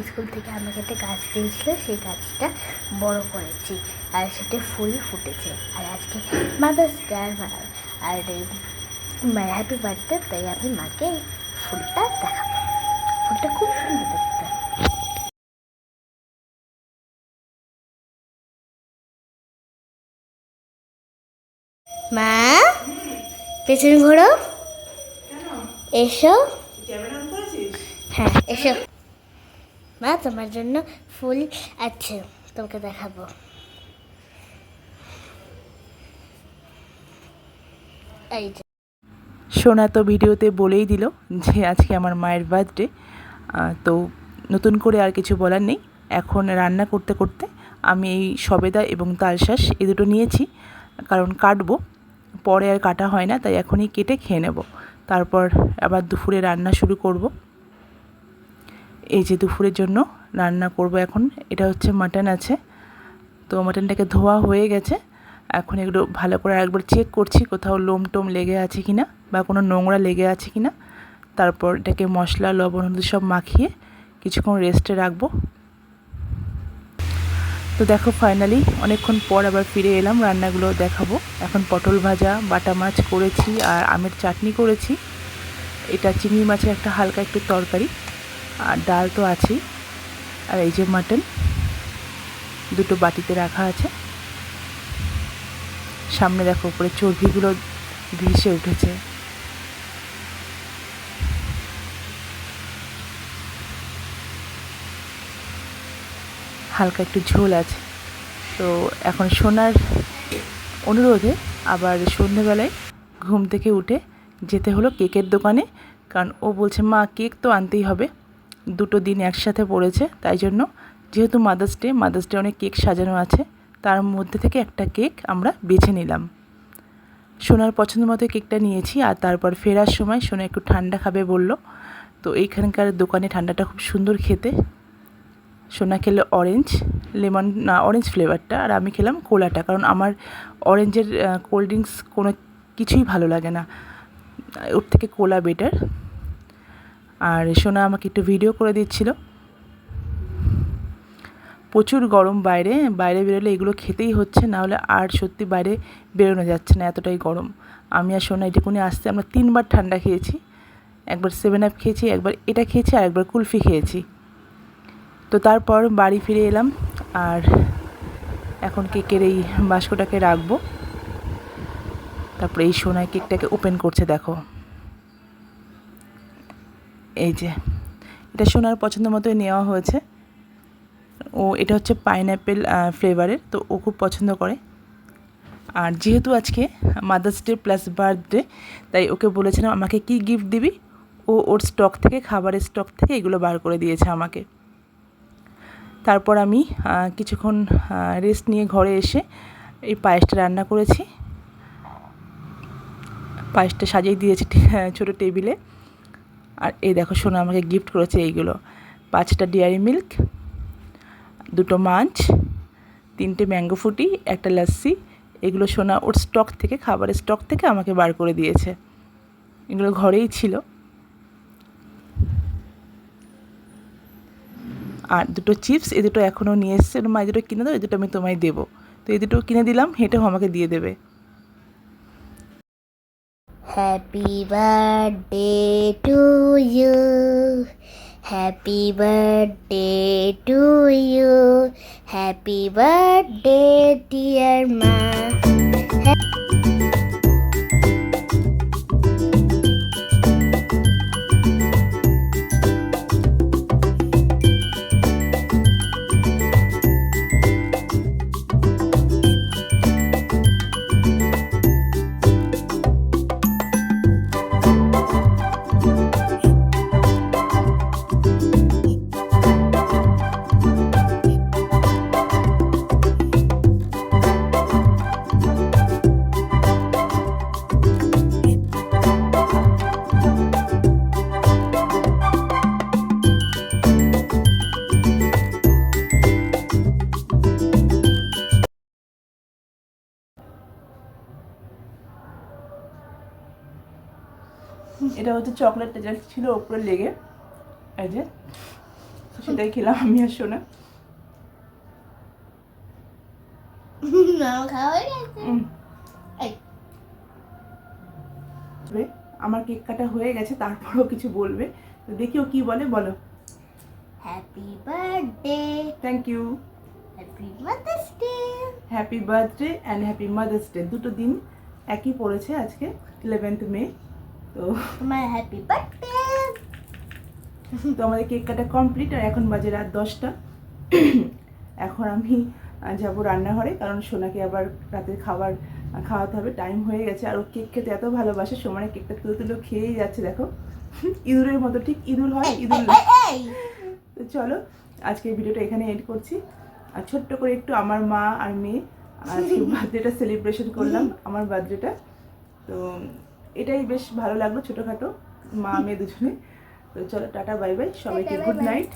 School থেকে আমাকে একটা গাছ দিয়েছিল, সেই গাছটা বড় করেছি আর সেটা ফুল ফুটেছে। আর আজকে মাদার্স ডে আর হ্যাপি বার্থডে, তাই আমি মাকে ফুলটা দেখাবো। ফুলটা খুব সুন্দর দেখতে। মা, পেছনে ঘোরো, এসো। হ্যাঁ এসো। মা, তোমার জন্য ফুল আছে, তোমাকে দেখাবো। এই যে সোনা তো ভিডিওতে বলেই দিল যে আজকে আমার মায়ের বার্থডে, তো নতুন করে আর কিছু বলার নেই। এখন রান্না করতে করতে আমি এই সবেদা এবং তালশাঁস এই দুটো নিয়েছি, কারণ কাটবো, পরে আর কাটা হয় না, তাই এখনই কেটে খেয়ে নেব। তারপর আবার দুপুরে রান্না শুরু করব। এই যে দুপুরের জন্য রান্না করব এখন। এটা হচ্ছে মাটন আছে, তো মাটনটাকে ধোয়া হয়ে গেছে। এখন এগুলো ভালো করে একবার চেক করছি কোথাও লোম টোম লেগে আছে কিনা বা কোনো নোংরা লেগে আছে কিনা। তারপর এটাকে মশলা লবণ হলুদ সব মাখিয়ে কিছুক্ষণ রেস্টে রাখবো। তো দেখো ফাইনালি অনেকক্ষণ পর আবার ফিরে এলাম, রান্নাগুলো দেখাবো। এখন পটল ভাজা, বাটা মাছ করেছি আর আমের চাটনি করেছি। এটা চিংড়ি মাছের একটা হালকা একটু তরকারি, আর ডাল তো আছেই। আর এই যে মাটন দুটো বাটিতে রাখা আছে। সামনে দেখো উপরে চর্বিগুলো ভেসে উঠেছে। হালকা একটু ঝোল আছে। তো এখন সোনার অনুরোধে আবার সন্ধ্যেবেলায় ঘুম থেকে উঠে যেতে হলো কেকের দোকানে, কারণ ও বলছে মা কেক তো আনতেই হবে, দুটো দিন একসাথে পড়েছে, তাই জন্য যেহেতু মাদার্স ডে অনেক কেক সাজানো আছে, তার মধ্যে থেকে একটা কেক আমরা বেছে নিলাম। সোনার পছন্দ মতো কেকটা নিয়েছি। আর তারপর ফেরার সময় সোনা একটু ঠান্ডা খাবে বলল, তো এইখানকার দোকানে ঠান্ডাটা খুব সুন্দর খেতে। সোনা খেলো অরেঞ্জ ফ্লেভারটা, আর আমি খেলাম কোলাটা, কারণ আমার অরেঞ্জের কোল্ড ড্রিঙ্কস কোনো কিছুই ভালো লাগে না, ওর থেকে কোলা বেটার। আর সোনা আমাকে একটু ভিডিও করে দিচ্ছিল। প্রচুর গরম, বাইরে বেরোলে এগুলো খেতেই হচ্ছে, নাহলে আর সত্যি বাইরে বেরোনো যাচ্ছে না, এতটাই গরম। আমি আর সোনা এটুকুনি আসতে আমরা 3বার ঠান্ডা খেয়েছি, একবার 7 আপ খেয়েছি, একবার এটা খেয়েছি, আর একবার কুলফি খেয়েছি। তো তারপর বাড়ি ফিরে এলাম, আর এখন কেকের এই বাস্কটাকে রাখবো। তারপরে এই সোনায় কেকটাকে ওপেন করছে, দেখো এই যে এটা সোনার পছন্দ মতোই নেওয়া হয়েছে। ও এটা হচ্ছে পাইনঅ্যাপেল ফ্লেভারের, তো ও খুব পছন্দ করে। আর যেহেতু আজকে মাদার্স ডে প্লাস বার্থডে, তাই ওকে বলেছিলাম আমাকে কি গিফট দিবি, ও ওর স্টক থেকে, খাবারের স্টক থেকে এগুলো বার করে দিয়েছে আমাকে। তারপর আমি কিছুক্ষণ রেস্ট নিয়ে ঘরে এসে এই পায়েসটা রান্না করেছি। পায়েসটা সাজিয়ে দিয়েছি ছোটো টেবিলে। আর এই দেখো সোনা আমাকে গিফট করেছে এইগুলো: 5টা ডেয়ারি মিল্ক, 2টো মাঞ্চ, 3টে ম্যাঙ্গো ফ্রুটি, একটা লাস্সি। এগুলো সোনা ওর স্টক থেকে, খাবারের স্টক থেকে আমাকে বার করে দিয়েছে। এগুলো ঘরেই ছিল। আর 2টো চিপস, এই দুটো এখনও নিয়ে এসছে, মা এই দুটো কিনে দাও, এই দুটো আমি তোমায় দেবো। তো এই দুটো কিনে দিলাম, হেঁটেও আমাকে দিয়ে দেবে। Happy birthday to you, happy birthday to you, happy birthday dear মা। এটা হচ্ছে চকলেটটা যা ছিল ওপরে লেগে, এই যে তো সেটাই খেলাম আমি আর সোনা। খাওয়া হয়ে গেছে। এই আমার কেক কাটা হয়ে গেছে, তারপরও কিছু বলবে, তো দেখি ও কি বলে, বলো। Happy birthday, thank you. Happy mother's day. Happy birthday and happy mother's day, দুটো দিন একই পড়েছে আজকে 11th মে। তো তোমার হ্যাপি বার্থডে। তো আমাদের কেক কাটা কমপ্লিট, আর এখন বাজে রাত 10টা। এখন আমি যাব রান্নাঘরে, কারণ সোনাকে আবার রাতের খাবার খাওয়াতে হবে, টাইম হয়ে গেছে। আর ও কেক খেতে এত ভালোবাসে, সমানে কেকটা তুলে তুলে খেয়েই যাচ্ছে, দেখো ইঁদুরের মতো, ঠিক ইঁদুর হয়, ইঁদুর। তো চলো আজকের ভিডিওটা এখানে এন্ড করছি। আর ছোট্ট করে একটু আমার মা আর মেয়ে আজকে বার্থডেটা সেলিব্রেশন করলাম, আমার বার্থডেটা। তো এটাই বেশ ভালো লাগলো, ছোটোখাটো মা মেয়ে দুজনে। তো চলো টাটা বাই বাই, সবাইকে গুড নাইট।